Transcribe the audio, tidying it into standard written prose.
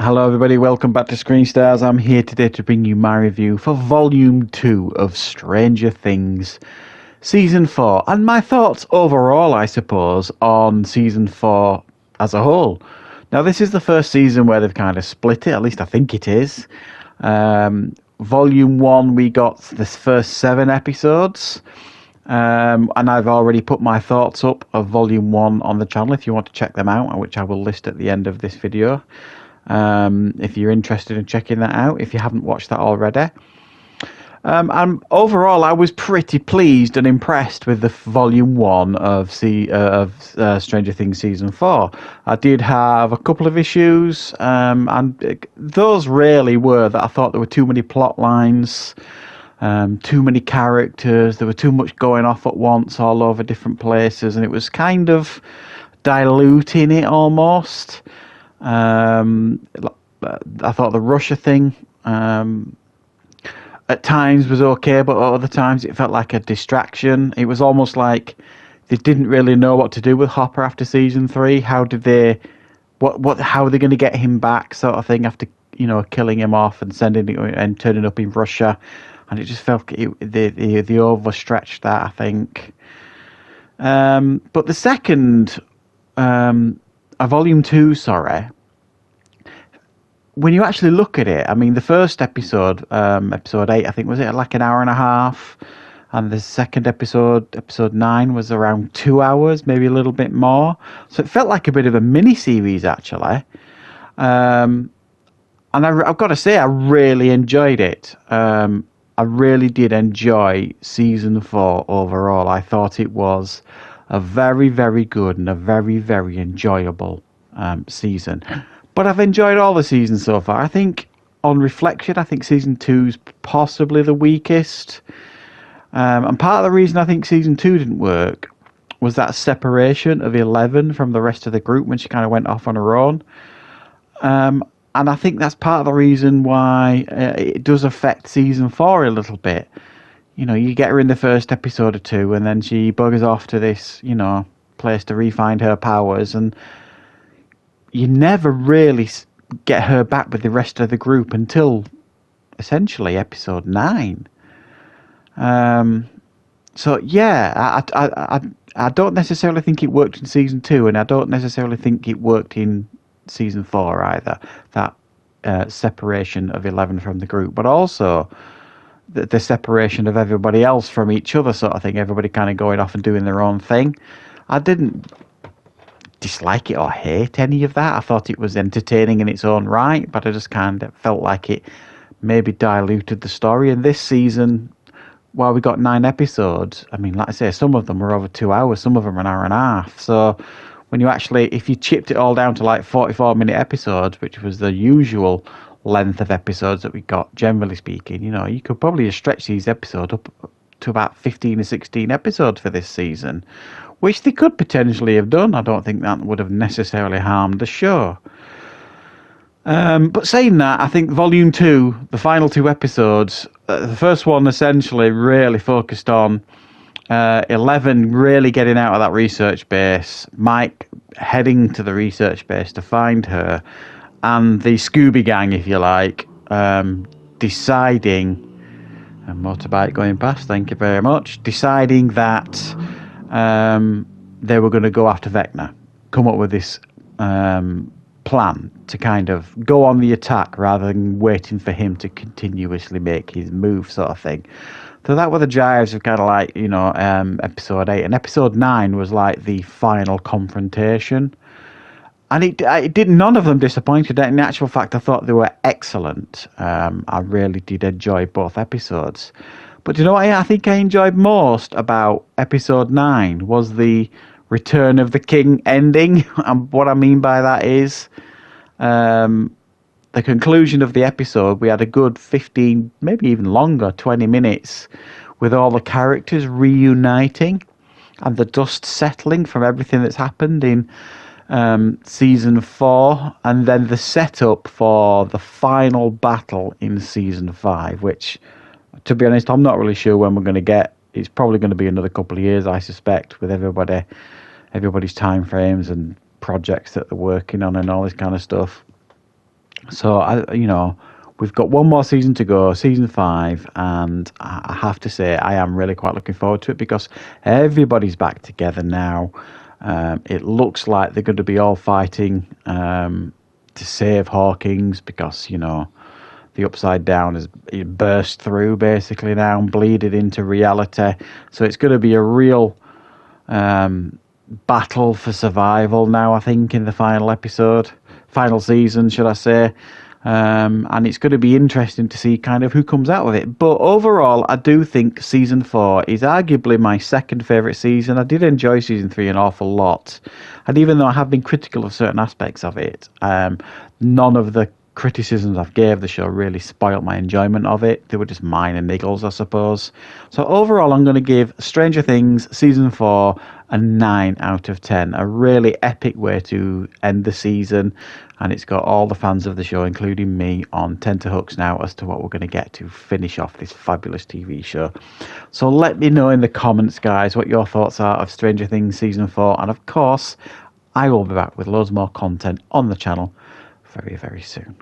Hello, everybody. Welcome back to Screenstars. I'm here today to bring you my review for Volume 2 of Stranger Things Season 4 and my thoughts overall, I suppose, on Season 4 as a whole. Now, this is the first season where they've kind of split it, at least I think it is. Volume 1, we got the first 7 episodes. And I've already put my thoughts up of Volume 1 on the channel if you want to check them out, which I will list at the end of this video. If you're interested in checking that out, if you haven't watched that already. And overall, I was pretty pleased and impressed with the Volume 1 of Stranger Things Season 4. I did have a couple of issues, and those really were that I thought there were too many plot lines, too many characters, there were too much going off at once all over different places, and it was kind of diluting it almost. I thought the Russia thing at times was okay, but at other times it felt like a distraction. It was almost like they didn't really know what to do with Hopper after season 3. How are they going to get him back, sort of thing, after killing him off and turning up in Russia, and it just felt they overstretched that, I think. But the second. Volume 2, sorry. When you actually look at it, I mean, the first episode, episode 8, I think, was it like an hour and a half? And the second episode, episode 9, was around 2 hours, maybe a little bit more. So it felt like a bit of a mini-series, actually. And I've got to say, I really enjoyed it. I really did enjoy Season 4 overall. I thought it was a very, very good and a very, very enjoyable season. But I've enjoyed all the seasons so far. I think, on reflection, I think Season 2 is possibly the weakest. And part of the reason I think Season 2 didn't work was that separation of 11 from the rest of the group when she kind of went off on her own. And I think that's part of the reason why it does affect Season 4 a little bit. You get her in the first episode or two, and then she buggers off to this, place to re-find her powers, and you never really get her back with the rest of the group until, essentially, episode 9. So, yeah, I don't necessarily think it worked in Season 2, and I don't necessarily think it worked in Season 4 either, that separation of 11 from the group, but also the separation of everybody else from each other, sort of thing, everybody kind of going off and doing their own thing. I didn't dislike it or hate any of that. I thought it was entertaining in its own right, but I just kind of felt like it maybe diluted the story. And this season, while we got 9 episodes, I mean, like I say, some of them were over 2 hours, some of them an hour and a half. So when you actually, if you chipped it all down to like 44-minute episodes, which was the usual length of episodes that we got, generally speaking, you could probably stretch these episodes up to about 15 or 16 episodes for this season, which they could potentially have done. I don't think that would have necessarily harmed the show. But saying that, I think Volume 2, the final 2 episodes, the first one essentially really focused on 11 really getting out of that research base, Mike heading to the research base to find her, and the Scooby Gang, if you like, deciding, a motorbike going past, thank you very much, deciding that they were going to go after Vecna, come up with this plan to kind of go on the attack rather than waiting for him to continuously make his move, sort of thing. So that were the jives of kind of like, episode 8. And episode 9 was like the final confrontation. And it did, none of them disappointed. In actual fact, I thought they were excellent. I really did enjoy both episodes. But you know what I think I enjoyed most about episode 9 was the Return of the King ending. And what I mean by that is the conclusion of the episode. We had a good 15, maybe even longer, 20 minutes with all the characters reuniting and the dust settling from everything that's happened in season 4, and then the setup for the final battle in season 5, which, to be honest, I'm not really sure when we're going to get. It's probably going to be another couple of years, I suspect, with everybody's time frames and projects that they're working on and all this kind of stuff. So we've got one more season to go, season 5, and I have to say I am really quite looking forward to it because everybody's back together now. It looks like they're going to be all fighting to save Hawkins because the Upside Down has burst through basically now and bleeded into reality. So it's going to be a real battle for survival now, I think, in the final season, should I say. And it's going to be interesting to see kind of who comes out of it. But overall, I do think season 4 is arguably my second favourite season. I did enjoy season 3 an awful lot. And even though I have been critical of certain aspects of it, none of the criticisms I've gave the show really spoilt my enjoyment of it. They were just minor niggles, I suppose. So overall, I'm going to give Stranger Things season 4 a 9 out of 10. A really epic way to end the season, and it's got all the fans of the show, including me, on tenterhooks now as to what we're going to get to finish off this fabulous TV show. So let me know in the comments, guys, what your thoughts are of Stranger Things season 4, and of course, I will be back with loads more content on the channel very, very soon.